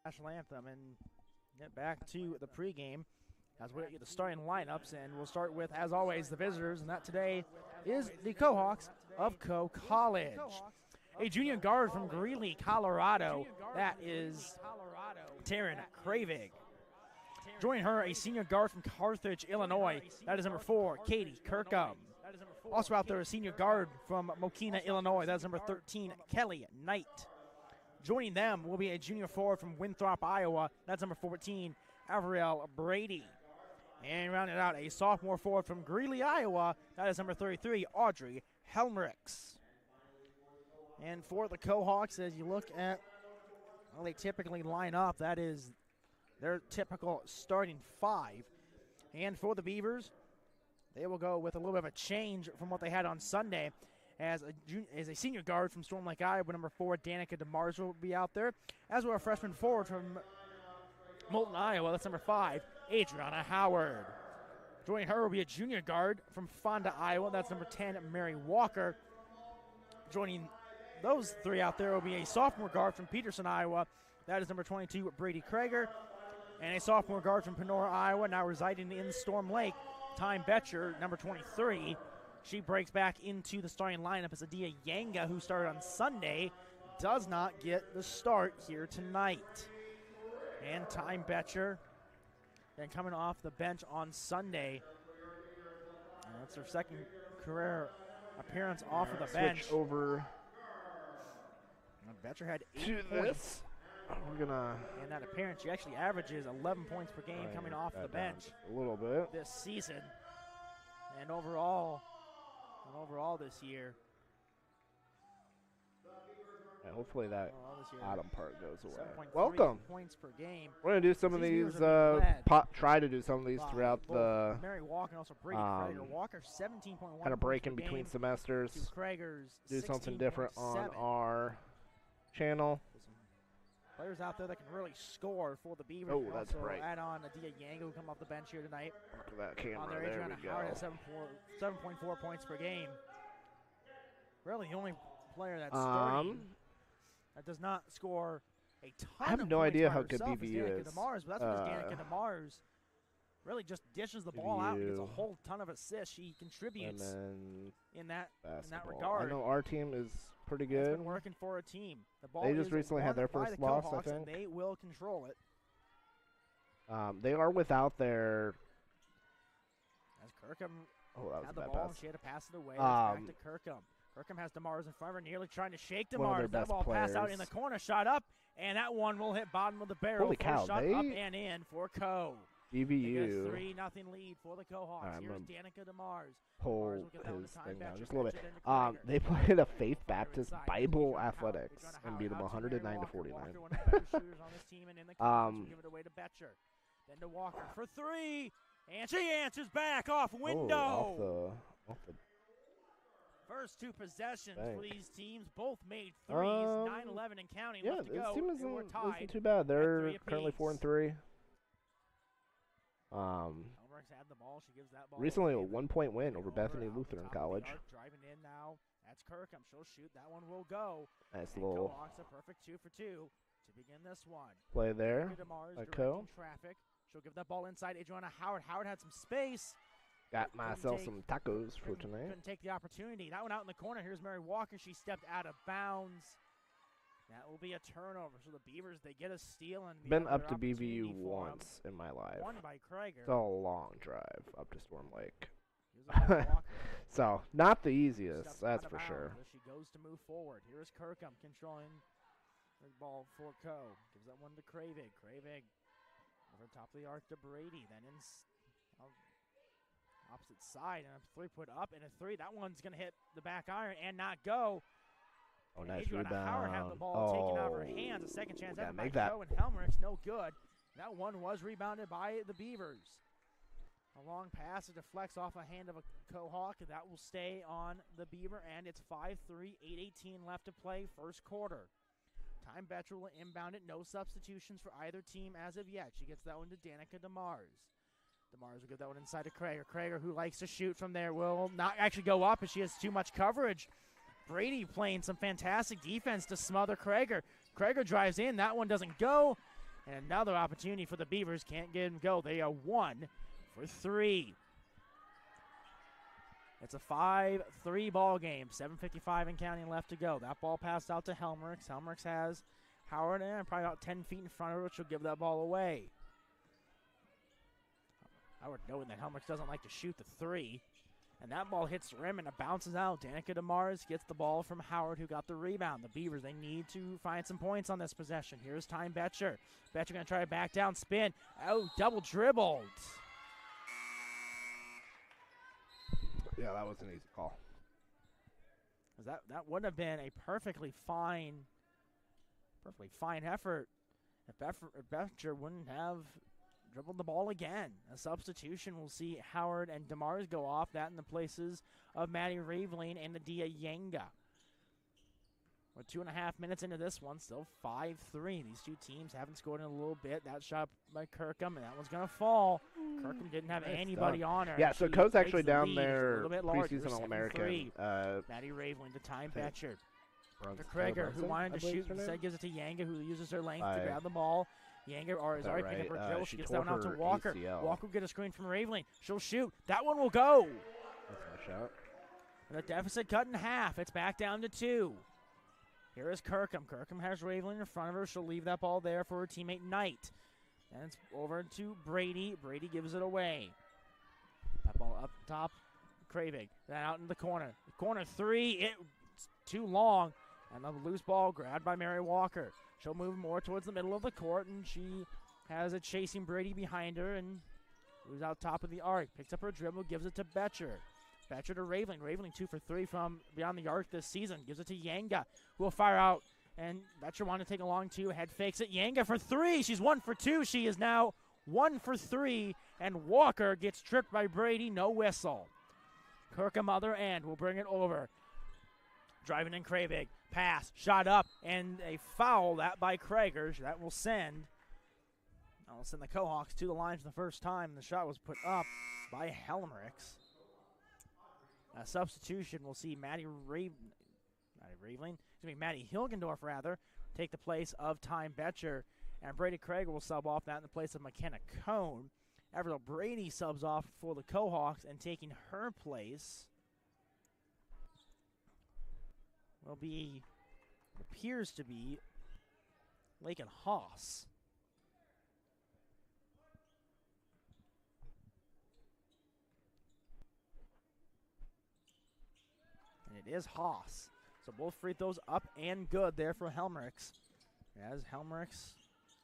National anthem and get back to the pregame as we get the starting lineups, and we'll start with, as always, the visitors, and that today is the Cohawks of Coe College. A junior guard from Greeley, Colorado, that is Taryn Kravig. Joining her, a senior guard from Carthage, Illinois, that is number 4, Katie Kirkham. Also out there, a senior guard from Mokina, Illinois, that is number 13, Kelly Knight. Joining them will be a junior forward from Winthrop, Iowa, that's number 14, Avriel Brady. And rounding out, a sophomore forward from Greeley, Iowa, that is number 33, Audrey Helmricks. And for the Cohawks, as you look at how they typically line up, that is their typical starting 5. And for the Beavers, they will go with a little bit of a change from what they had on Sunday. As a senior guard from Storm Lake, Iowa, number 4, Danica DeMars will be out there. As well, a freshman forward from Moulton, Iowa, that's number 5, Adriana Howard. Joining her will be a junior guard from Fonda, Iowa, that's number 10, Mary Walker. Joining those 3 out there will be a sophomore guard from Peterson, Iowa, that is number 22, Brady Krager. And a sophomore guard from Panora, Iowa, now residing in Storm Lake, Time Betcher, number 23. She breaks back into the starting lineup as Adia Yanga, who started on Sunday, does not get the start here tonight. And Time Betcher, then coming off the bench on Sunday. That's her second career appearance off of the bench. Switch over. Betcher had 8 to points. This. We're gonna. In that appearance, she actually averages 11 points per game coming off the bench a little bit this season. And overall this year. And hopefully that bottom part goes away. 7.3 Welcome. Points per game. We're gonna do some of these. Try to do some of these throughout the. Mary Walker and also Brady Krager. Walker 17.1. Kind of break in between semesters. Krager's do something different on our channel. Players out there that can really score for the Beavers. Oh, that's also right. Add on Adia Yang, who come off the bench here tonight. Look at that camera. On their There Adriana we Howard go. at 7.4 points per game. Really, the only player that's starting that does not score a ton. I have of no points idea by how good herself BVU is. is. DeMars, but that's because Danica DeMars really just dishes the ball out and gets a BVU. whole ton of assists. She contributes in that Basketball. regard. I know our team is pretty It's good. been working for a team. The ball They just is recently had won their by first the loss, I Cohawks, think. and they will control it. They are without their. As Kirkham Oh, that was had a the bad ball pass. and she had to pass it away. It's back to Kirkham. Kirkham has DeMars in front of her, nearly trying to shake One of their DeMars. That best ball passed out in players. the corner, shot up, and that one will hit bottom of the barrel. Holy cow, First shot they- up and in for Co. They get a BVU 3-0 lead for the Cohawks. I'm Here's gonna Danica DeMars. pull DeMars will get that one his to Time thing down Betcher. just a little bit. Betcher into Krager. They played a Faith Fire Baptist inside. Bible Adriana Athletics Howard. and beat them Out to Mary 109 to Walker. 49. Walker, one of the better shooters on this team, and in the Cohawks will give it away to Betcher. Then to Walker for 3, and she answers back off window. Oh, off the First 2 possessions Dang. for these teams, both made threes, 9-11 and counting. yeah, left to this go. team and we're isn't tied. too bad. They're 3 currently apiece. 4-3. Elmer's had the ball. She gives that ball. Recently a away. 1-point win over Over Bethany out the Lutheran top of the College. arc, driving in now. That's Kirkham. She'll shoot. That one will go. Nice And little Cohawks a perfect 2 for 2 to begin this one. play there. Danica DeMars by directing Co. traffic. She'll give that ball inside Adriana Howard. Howard had some space. Got Couldn't myself take- some tacos for Couldn't- tonight. Couldn't take the opportunity. That one out in the corner. Here's Mary Walker. She stepped out of bounds. That will be a turnover. So the Beavers, they get a steal. And the Been other up to BVU opportunity for 'em. once in my life. Won by Krager. It's a long drive up to Storm Lake. Here's a Mary Walker. So, not the easiest, Steps that's out of for sure. bounds as she goes to move forward. Here is Kirkham controlling the ball for Co. Gives that one to Kravig. Kravig over top of the arc to Brady. Then opposite side, and a 3 put up and a 3. That one's going to hit the back iron and not go. Oh, And nice Adriana Howard had the rebound. ball taken out of her Oh, hands. A second chance gotta effort by make that. Co and Helmerich's no good. That one was rebounded by the Beavers. A long pass, it deflects off a hand of a Cohawk. That will stay on the Beaver, and it's 5-3, 8:18 left to play, first quarter. Time Betcher will inbound it. No substitutions for either team as of yet. She gets that one to Danica DeMars. DeMars will give that one inside to Krager. Krager, who likes to shoot from there, will not actually go up as she has too much coverage. Brady playing some fantastic defense to smother Krager. Krager drives in. That one doesn't go. And another opportunity for the Beavers. Can't get him go. They are 1 for 3. It's a 5-3 ball game. 7:55 and counting left to go. That ball passed out to Helmerichs. Helmerichs has Howard in, probably about 10 feet in front of her. She'll give that ball away. Howard knowing that Helmerichs doesn't like to shoot the 3. And that ball hits the rim and it bounces out. Danica DeMars gets the ball from Howard, who got the rebound. The Beavers, they need to find some points on this possession. Here's Time Betcher. Betcher going to try to back down, spin. Oh, double dribbled. Yeah, that was an easy call. That would have been a perfectly fine effort. if Betcher wouldn't have dribbled the ball again. A substitution, we'll see Howard and DeMars go off. That in the places of Maddie Raveling and Nadia Yanga. We're 2.5 minutes into this one, still 5-3. These two teams haven't scored in a little bit. That shot by Kirkham, and that one's going to fall. Kirkham didn't have anybody on her. Yeah, so Coe's actually down there, preseason preseason All-American. Maddie Raveling to Time Betcher. To Krager, who wanted to shoot, instead gives it to Yanga, who uses her length to grab the ball. Yanga is already picking up her dribble. She gets that one out to Walker. ACL. Walker will get a screen from Raveling. She'll shoot. That one will go. That's my shot. And the deficit cut in half. It's back down to 2. Here is Kirkham. Kirkham has Raveling in front of her. She'll leave that ball there for her teammate Knight. And it's over to Brady. Brady gives it away. That ball up top. Kravig. Then out in the corner. Corner 3. It's too long. And the loose ball grabbed by Mary Walker. She'll move more towards the middle of the court, and she has a chasing Brady behind her and moves out top of the arc. Picks up her dribble, gives it to Betcher. Betcher to Raveling. Raveling 2 for 3 from beyond the arc this season. Gives it to Yanga, who will fire out. And Betcher wanted to take a long 2. Head fakes it. Yanga for 3. She's 1 for 2. She is now 1 for 3. And Walker gets tripped by Brady. No whistle. Kirkham other end will bring it over. Driving in Kravig. Pass. Shot up. And a foul. That by Krager. That will send the Cohawks to the line for the first time. The shot was put up by Helmerich. A substitution, we'll see Maddie Hilgendorf take the place of Time Betcher, and Brady Krager will sub off that in the place of McKenna Cone. Everett Brady subs off for the Cohawks, and taking her place appears to be Lakin Haas. It is Haas. So both free throws up and good there for Helmerich. As Helmerich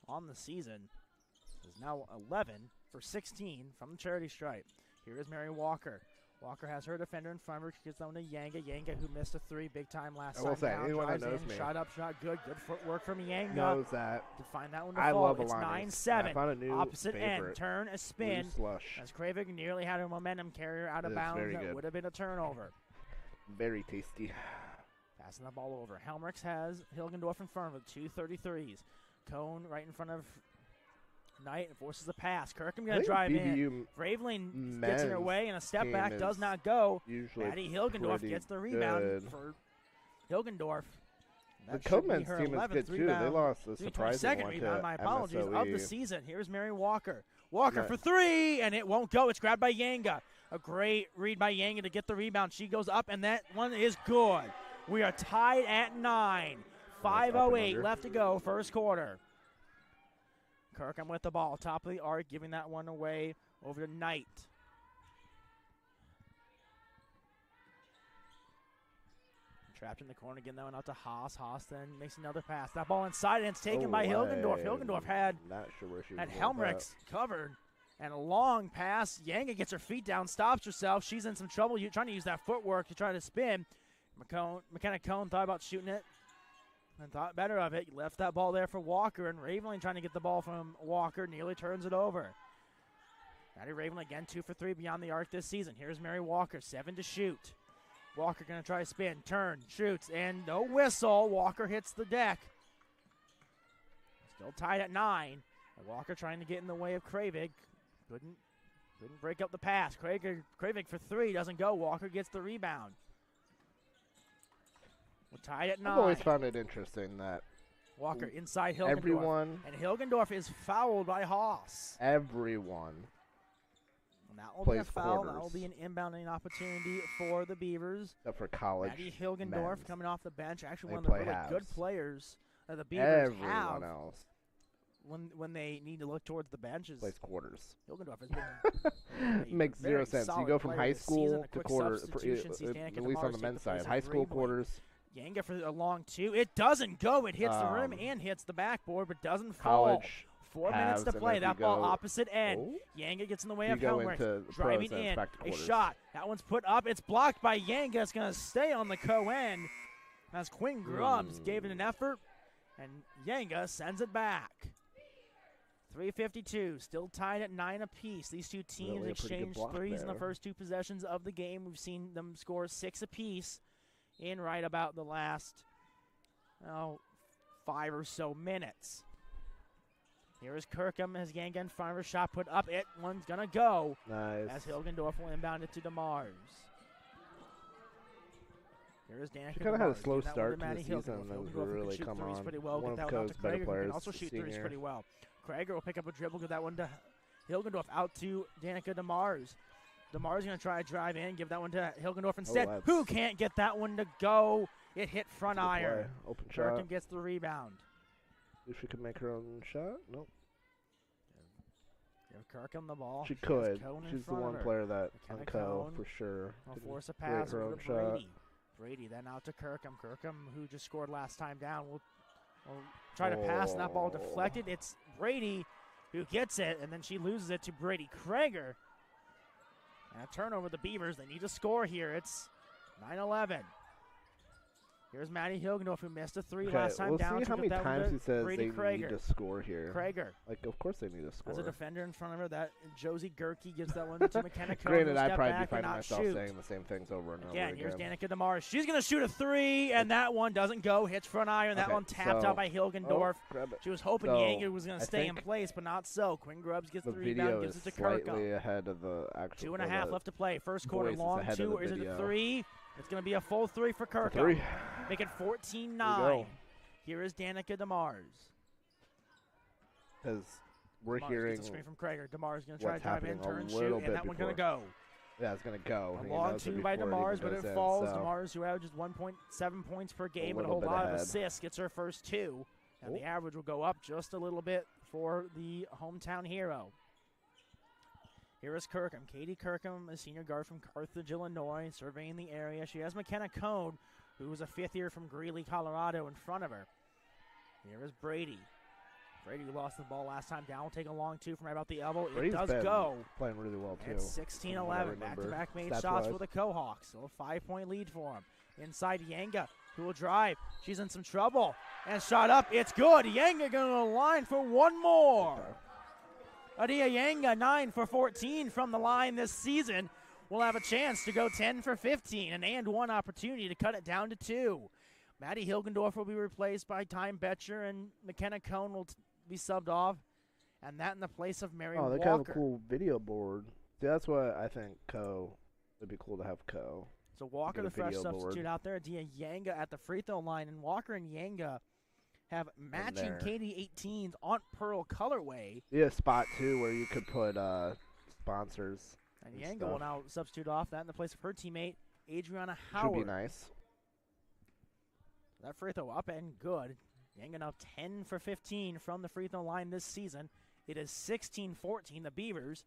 on the season is now 11 for 16 from the charity stripe. Here is Mary Walker. Walker has her defender in front of her. She gets down to Yanga. Yanga, who missed a 3 big time last time. I will say, anyone that knows me. Shot up, shot good. Good footwork from Yanga. Knows that. To find that one to I fall. love It's Alani. 9-7. I found a new Opposite favorite. end. Turn, a spin. Blue slush. As Kravig nearly had a momentum carrier out of bounds. That would have been a turnover. Very tasty. Passing the ball over. Helmerich has Hilgendorf in front of him. 2:33s. Cone right in front of Knight and forces the pass. Kirkham going to drive BVU in. Raveling gets in her way, and a step back does not go. Maddie Hilgendorf gets the rebound for Hilgendorf. The Coleman's team is good, too. They lost a surprising one rebound, to my apologies, MSLE. of the season. Here's Mary Walker. Walker for 3, and it won't go. It's grabbed by Yanga. A great read by Yanga to get the rebound. She goes up, and that one is good. We are tied at 9. 5:08 left to go, first quarter. Kirkham with the ball, top of the arc, giving that one away over to Knight. Trapped in the corner, getting that one out to Haas. Haas then makes another pass. That ball inside, and it's taken by Hilgendorf. Hilgendorf had Helmerich covered. And a long pass. Yanga gets her feet down, stops herself. She's in some trouble. You're trying to use that footwork to try to spin. McKenna Cone thought about shooting it and thought better of it. Left that ball there for Walker, and Raveling trying to get the ball from Walker. Nearly turns it over. Maddie Raveling again 2 for 3 beyond the arc this season. Here's Mary Walker, 7 to shoot. Walker going to try to spin, turn, shoots, and no whistle. Walker hits the deck. Still tied at 9. And Walker trying to get in the way of Kravig. Couldn't break up the pass. Kravig for 3, doesn't go. Walker gets the rebound. We're tied at 9. I've always found it interesting that Walker inside Hilgendorf. And Hilgendorf is fouled by Haas. Everyone. And that will be a foul. That will be an inbounding opportunity for the Beavers. Except for college. Maddie Hilgendorf men's. Coming off the bench. Actually, one of the really good players that the Beavers Everyone have. Else. When they need to look towards the benches. Plays quarters. Hilgendorf has been makes zero sense. You go from high school to quarters, at least on the men's side. High school quarters. Yanga for a long 2. It doesn't go. It hits the rim and hits the backboard, but doesn't fall. College 4 minutes to play. That ball opposite end. Yanga gets in the way of Helmerich. Driving in. A shot. That one's put up. It's blocked by Yanga. It's going to stay on the co-end. As Quinn Grubbs gave it an effort, and Yanga sends it back. 3:52, still tied at 9 apiece. These two teams Really exchanged threes in the first 2 possessions of the game. We've seen them score 6 apiece in right about the last 5 or so minutes. Here is Kirkham as Yanga in front of her. Shot put up. One's going to go. Nice. As Hilgendorf will inbound it to DeMars. Here is Danica. She kind of had a slow start to the season and then really come on. Pretty well. One of Co's better players. Can also shoot threes pretty well. Krager will pick up a dribble. Get that one to Hilgendorf. Out to Danica DeMars. DeMars going to try to drive in. Give that one to Hilgendorf instead. Who can't get that one to go? It hit front iron. Open Kirkham shot. gets the rebound. If she could make her own shot? Nope. Give Kirkham the ball. She could. She's the one player that on Co for sure. Will force a pass her over own to shot. Brady. Brady then out to Kirkham. Kirkham, who just scored last time down, will try to pass, and that ball deflected. It's Brady who gets it, and then she loses it to Brady Krager. And a turnover, the Beavers. They need to score here. It's 9-11. Here's Maddie Hilgendorf, who missed a 3 last time down. We'll see how many times he says they Krager. need to score here. Krager. Like, of course they need to score. As a defender in front of her, that Josie Gerke gives that one to McKenna Cohn. Granted, I'd probably be finding myself saying the same things over and over again. Here's Danica DeMars. She's going to shoot a 3, and that one doesn't go. Hits front iron. That one tapped out by Hilgendorf. She was hoping Yanga was going to stay in place, but not so. Quinn Grubbs gets the rebound, gives it to Kirkham. Slightly ahead of the actual 2.5 left to play. First quarter, long 2, or is it a 3? It's going to be a full 3 for Kirkham. Make it 14-9. Here is Danica DeMars. Because we're hearing the screen from Krager. DeMars going to try to drive in, turn, shoot, and that one's going to go. Yeah, it's going to go. A long 2 by DeMars, but it falls. DeMars, who averages 1.7 points per game, but a whole lot of assists, gets her first 2. And the average will go up just a little bit for the hometown hero. Here is Kirkham. Katie Kirkham, a senior guard from Carthage, Illinois, surveying the area. She has McKenna Cohn, who was a 5th year from Greeley, Colorado, in front of her. Here is Brady. Brady lost the ball last time down. Will take a long 2 from right about the elbow. Brady's it does go. Playing really well, too. It's 16-11. Back-to-back made shots for the Cohawks. So a 5-point lead for them. Inside Yanga, who will drive. She's in some trouble. And shot up. It's good. Yanga going to the line for one more. Adia Yanga, 9 for 14 from the line this season, will have a chance to go 10 for 15, and one opportunity to cut it down to 2. Maddie Hilgendorf will be replaced by Time Betcher, and McKenna Cohn will be subbed off, and that in the place of Mary Walker. Oh, they have a cool video board. See, that's why I think it'd be cool to have Co. So Walker, the fresh substitute out there. Adia Yanga at the free throw line, and Walker and Yanga have matching Katie 18s on Pearl colorway. Yeah, spot too where you could put sponsors. And Yanga will now substitute off that in the place of her teammate, Adriana Howard. Should be nice. That free throw up and good. Yanga now 10 for 15 from the free throw line this season. It is 16-14, the Beavers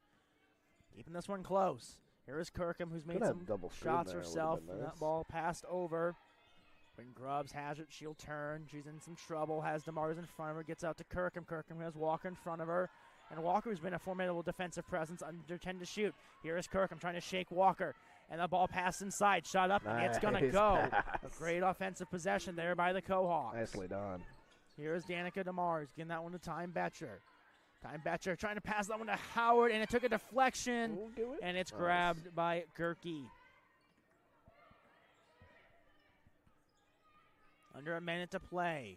keeping this one close. Here is Kirkham, who's made some shots herself. Nice. That ball passed over. When Grubbs has it, she'll turn. She's in some trouble. Has DeMars in front of her. Gets out to Kirkham. Kirkham has Walker in front of her. And Walker's been a formidable defensive presence. Under 10 to shoot. Here is Kirkham trying to shake Walker. And the ball passed inside. Shot up. And it's going to go. A great offensive possession there by the Cohawks. Nicely done. Here is Danica DeMars. Getting that one to Time Betcher. Time Betcher trying to pass that one to Howard. And it took a deflection. And it's grabbed by Gerke. Under a minute to play.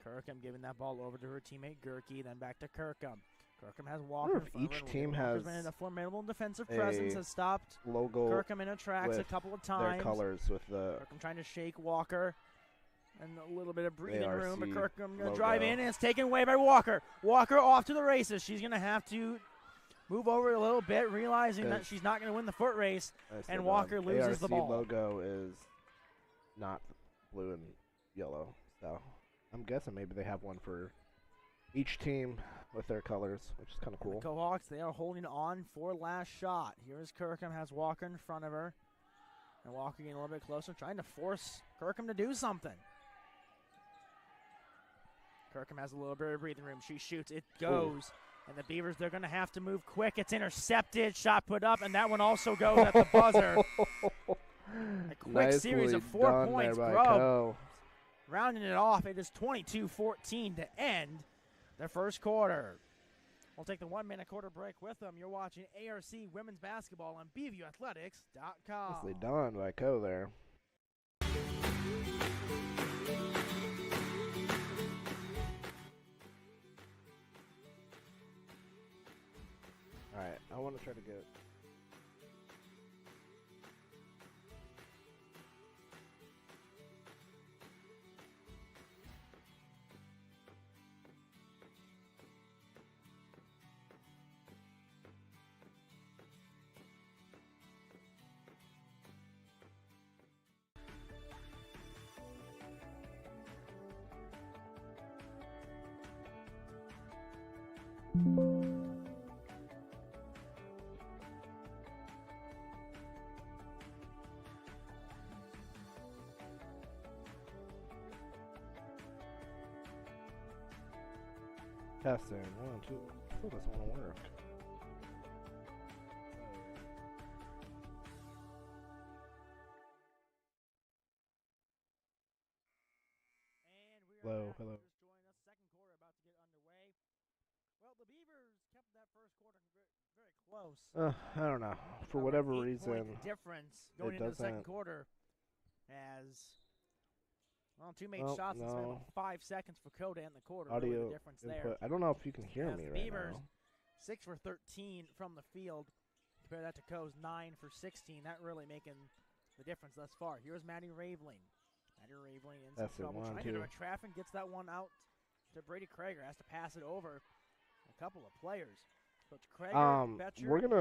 Kirkham giving that ball over to her teammate Gerke, then back to Kirkham. Kirkham has Walker. Each team has been a formidable defensive presence, has stopped logo Kirkham in her tracks a couple of times. Their colors with the Kirkham trying to shake Walker. And a little bit of breathing room, but Kirkham going to drive in, and it's taken away by Walker. Walker off to the races. She's going to have to move over a little bit, realizing that she's not going to win the foot race, and Walker loses the ball. The logo is not blue and yellow, so I'm guessing maybe they have one for each team with their colors, which is kind of cool. The Cohawks, they are holding on for last shot. Here's Kirkham, has Walker in front of her, and Walker getting a little bit closer, trying to force Kirkham to do something. Kirkham has a little bit of breathing room. She shoots, it goes. And the Beavers, they're going to have to move quick. It's intercepted, shot put up, and that one also goes at the buzzer. A quick series of 4 points. Grubb rounding it off. It is 22-14 to end the first quarter. We'll take the 1 minute quarter break with them. You're watching ARC Women's Basketball on BVUathletics.com. Nicely done by Co there. Alright, I want to try to get... Testing, 1, 2, still doesn't want to work. Hello, hello. Just joined us. Second quarter about to get underway. Well, the Beavers kept that first quarter very close. I don't know. For whatever reason, difference going into the second quarter, as well, two made shots. It's been about 5 seconds for Coda in the quarter. Audio the difference input. there. I don't know if you can hear me right Beavers, now. 6 for 13 from the field. Compare that to Co's 9 for 16. That really making the difference thus far. Here's Maddie Raveling. Maddie Raveling in some trouble. Trying to do a traffic, gets that one out to Brady Krager. Has to pass it over a couple of players. But Krager, We're gonna